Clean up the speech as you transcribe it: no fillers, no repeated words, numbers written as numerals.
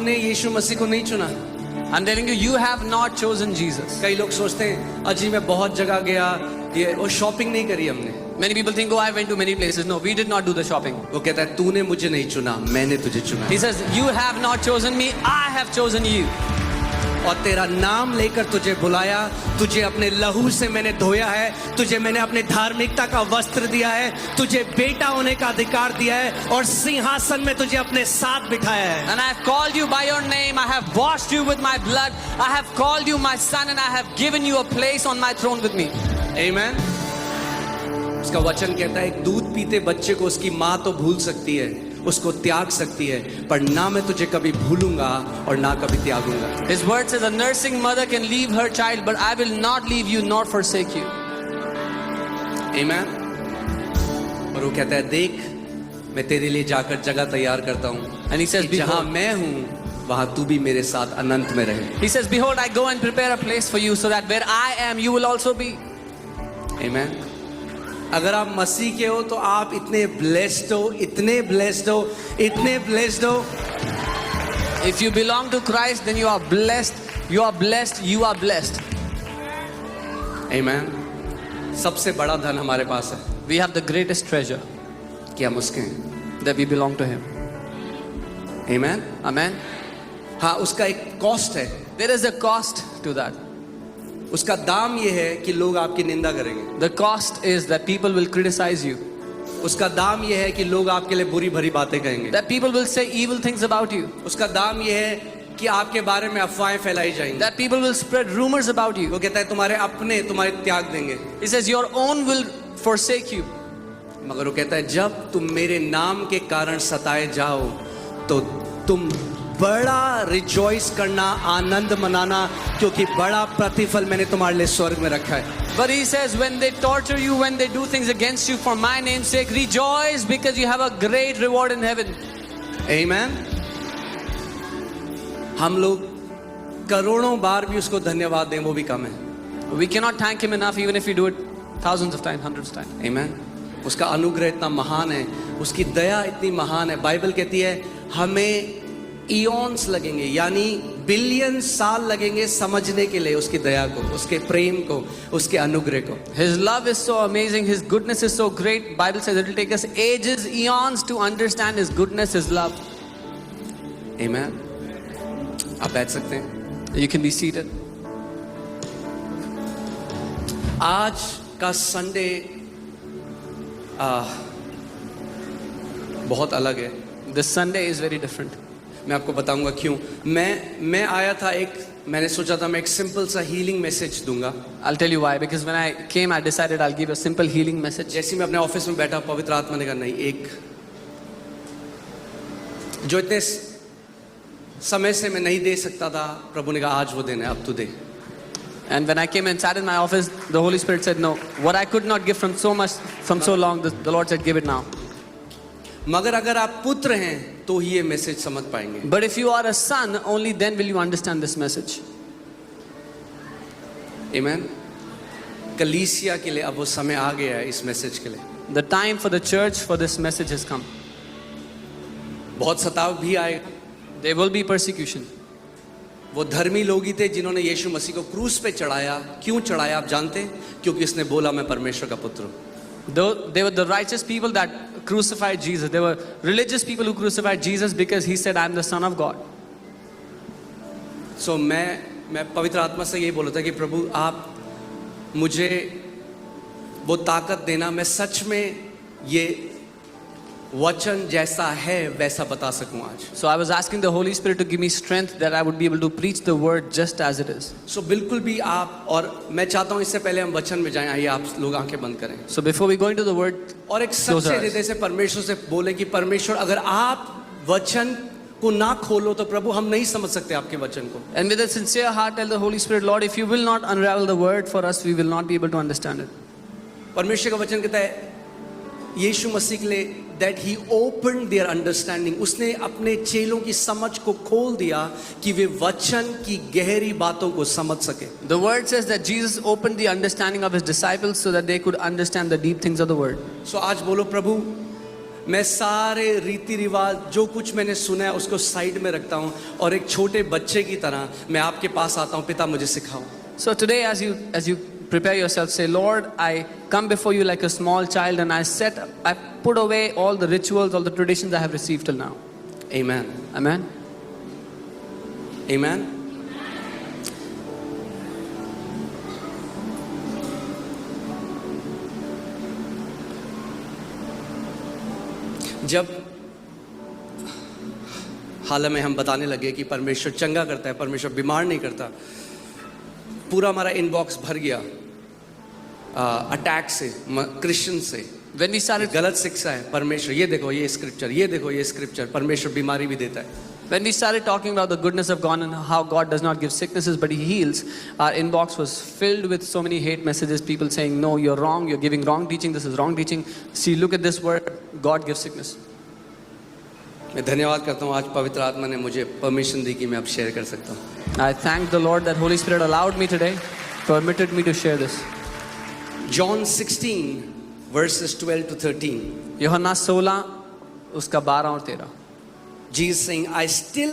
आपने यीशु मसीह को नहीं चुना। I'm telling you, you have not chosen Jesus. कई लोग सोचते हैं अजी मैं बहुत जगह गया, ये वो शॉपिंग नहीं करी हमने। Many people think, oh, I went to many places. No, we did not do the shopping. वो कहता है तूने मुझे नहीं चुना, मैंने तुझे चुना। He says, you have not chosen me, I have chosen you. और तेरा नाम लेकर तुझे बुलाया, तुझे अपने लहू से मैंने धोया है, तुझे मैंने अपने धार्मिकता का वस्त्र दिया है, तुझे बेटा होने का अधिकार दिया है और सिंहासन में तुझे अपने साथ बिठाया है। And I have called you by your name, I have washed you with my blood, I have called you my son, and I have given you a place on my throne with me. Amen. उसका वचन कहता है एक दूध पीते बच्चे को उसकी माँ तो भूल सकती है, उसको त्याग सकती है, पर ना मैं तुझे कभी भूलूंगा और ना कभी त्यागूंगा। His word says a nursing mother can leave her child, but I will not leave you nor forsake you. Amen. और वो कहता है देख मैं तेरे लिए जाकर जगह तैयार करता हूँ, And he says, जहाँ behold, मैं हूँ वहाँ तू भी मेरे साथ अनंत में रहे। he says, behold, I go and prepare a place for you, so that where I am, you will also be. Amen. अगर आप मसीह के हो तो आप इतने ब्लेस्ड हो, इतने ब्लेस्ड हो, इतने ब्लेस्ड हो। If you belong to Christ, then you are blessed. You are blessed. You are blessed. Amen. सबसे बड़ा धन हमारे पास है We have the greatest treasure, कि हम उसके हैं। that we belong to Him. Amen. Amen. हाँ, उसका एक कॉस्ट है, There is a cost to that. उसका दाम ये है कि लोग आपकी निंदा करेंगे। The cost is that people will criticize you. उसका दाम ये है कि लोग आपके लिए बुरी भरी बातें कहेंगे। That people will say evil things about you. उसका दाम ये है कि आपके बारे में अफवाहें फैलाई जाएंगी। That people will spread rumors about you. वो कहता है तुम्हारे अपने तुम्हारे त्याग देंगे, He says your own will forsake you. मगर वो कहता है जब तुम मेरे नाम के कारण सताए जाओ तो तुम बड़ा रिजॉइस करना, आनंद मनाना, क्योंकि बड़ा प्रतिफल मैंने तुम्हारे लिए स्वर्ग में रखा है। But he says when they torture you, when they do things against you for my name's sake, rejoice because you have a great reward in heaven. Amen. हम लोग करोड़ों बार भी उसको धन्यवाद दें वो भी कम है। We cannot thank him enough even if we do it thousands of times, hundreds of times. Amen. उसका अनुग्रह इतना महान है, उसकी दया इतनी महान है। बाइबल कहती है हमें इयॉन्स लगेंगे, यानी बिलियन साल लगेंगे समझने के लिए उसकी दया को, उसके प्रेम को, उसके अनुग्रह को। His love is so amazing, his goodness is so great. Bible says it will take us ages, eons to understand his goodness, his love. Amen. आप बैठ सकते हैं। You can be seated. आज का संडे बहुत अलग है। This Sunday is very different. मैं आपको बताऊंगा क्यों। मैं आया था, मैंने सोचा था मैं एक सिंपल सा हीलिंग मैसेज दूंगा। I'll tell you why. Because when I came, I decided I'll give a simple healing message. जैसे मैं अपने ऑफिस में बैठा, पवित्र आत्मा ने कहा नहीं, एक जो इतने समय से मैं नहीं दे सकता था, प्रभु ने कहा आज वो देना है, अब तू दे। And when I came and sat in my office, the Holy Spirit said, no, what I could not give from so long, the Lord said, give it now. मगर अगर आप पुत्र हैं तो ही ये मैसेज समझ पाएंगे। But if you are a son, only then will you understand this message. Amen. कलीसिया के लिए अब वो समय आ गया है इस मैसेज के लिए। The time for the church for this message has come. बहुत सताव भी आएगा। There will be persecution. वो धर्मी लोग ही थे जिन्होंने यीशु मसीह को क्रूस पे चढ़ाया। क्यों चढ़ाया आप जानते हैं? क्योंकि उसने बोला मैं परमेश्वर का पुत्र हूँ। They were the righteous people that crucified Jesus. They were religious people who crucified Jesus because he said, I'm the Son of God. So मैं पवित्र आत्मा से यही बोला था कि प्रभु आप मुझे वो ताकत देना, मैं सच में ये वचन जैसा है वैसा बता सकूं आज। So I was asking the Holy Spirit to give me strength that I would be able to preach the word just as it is. So बिल्कुल भी आप, और मैं चाहता हूं इससे पहले हम वचन में जाएं, आइए आप लोग आंखें बंद करें। So before we go into the word, और एक सच्चे हृदय से परमेश्वर से बोले कि परमेश्वर अगर आप वचन को ना खोलो तो प्रभु हम नहीं समझ सकते आपके वचन को। and with a sincere heart tell the Holy Spirit, Lord, if you will not unravel the word for us, we will not be able to understand it. परमेश्वर का वचन कहता है यीशु मसीह के लिए that he opened their understanding, उसने अपने चेलों की समझ को खोल दिया कि वे वचन की गहरी बातों को समझ सके। The word says that Jesus opened the understanding of his disciples so that they could understand the deep things of the word. So आज बोलो प्रभु मैं सारे रीति रिवाज जो कुछ मैंने सुना है उसको साइड में रखता हूँ और एक छोटे बच्चे की तरह मैं आपके पास आता हूँ, पिता मुझे सिखाओ. So today, as you prepare yourself, say, Lord, I come before you like a small child, and I put away all the rituals, all the traditions I have received till now. Amen. Amen. Amen. जब हाल में हम बताने लगे कि परमेश्वर चंगा करता है, परमेश्वर बीमार नहीं करता, पूरा हमारा इनबॉक्स भर गया अटैक से, क्रिश्चियन से. When we started, गलत शिक्षा है. परमेश्वर ये देखो ये स्क्रिप्चर, ये देखो ये स्क्रिप्चर, परमेश्वर बीमारी भी देता है. when we started talking about the goodness of God and how God does not give sicknesses but He heals, our inbox was filled with so many hate messages. People saying, "No, you're wrong. You're giving wrong teaching. This is wrong teaching. See, look at this word. God gives sickness." मैं धन्यवाद करता हूँ आज पवित्र आत्मा ने मुझे permission दी कि मैं अब शेयर कर सकता हूँ. I thank the Lord that Holy Spirit allowed me today, permitted me to share this. John 16 verses 12 to 13. यूहन्ना 16 उसका 12 और 13. Jesus saying, I still